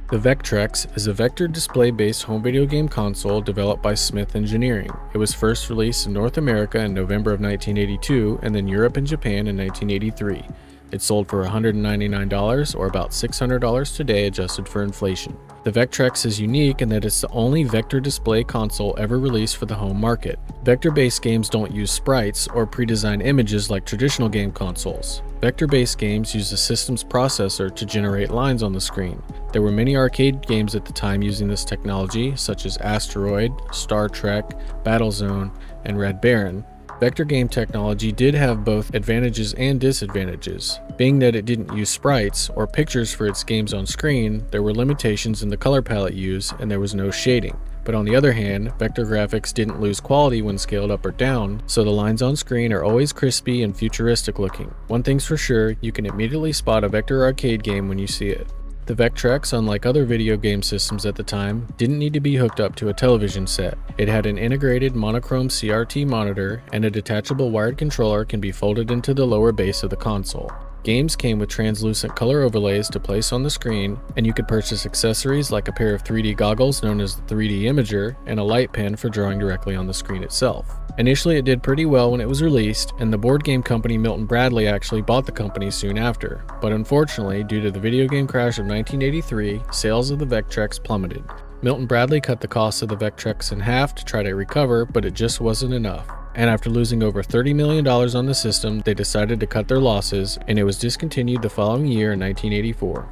The Vectrex is a vector display-based home video game console developed by Smith Engineering. It was first released in North America in November of 1982 and then Europe and Japan in 1983. It sold for $199 or about $600 today adjusted for inflation. The Vectrex is unique in that it's the only vector display console ever released for the home market. Vector-based games don't use sprites or pre-designed images like traditional game consoles. Vector-based games use the system's processor to generate lines on the screen. There were many arcade games at the time using this technology, such as Asteroid, Star Trek, Battlezone, and Red Baron. Vector game technology did have both advantages and disadvantages. Being that it didn't use sprites or pictures for its games on screen, there were limitations in the color palette used and there was no shading. But on the other hand, vector graphics didn't lose quality when scaled up or down, so the lines on screen are always crispy and futuristic looking. One thing's for sure, you can immediately spot a vector arcade game when you see it. The Vectrex, unlike other video game systems at the time, didn't need to be hooked up to a television set. It had an integrated monochrome CRT monitor, and a detachable wired controller can be folded into the lower base of the console. Games came with translucent color overlays to place on the screen, and you could purchase accessories like a pair of 3D goggles known as the 3D Imager and a light pen for drawing directly on the screen itself. Initially it did pretty well when it was released, and the board game company Milton Bradley actually bought the company soon after. But unfortunately, due to the video game crash of 1983, sales of the Vectrex plummeted. Milton Bradley cut the cost of the Vectrex in half to try to recover, but it just wasn't enough. And after losing over $30 million on the system, they decided to cut their losses, and it was discontinued the following year in 1984.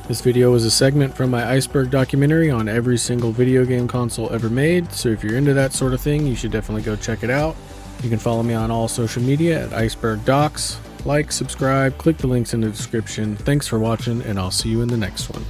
This video was a segment from my Iceberg documentary on every single video game console ever made, so if you're into that sort of thing, you should definitely go check it out. You can follow me on all social media at IcebergDocs. Like, subscribe, click the links in the description. Thanks for watching, and I'll see you in the next one.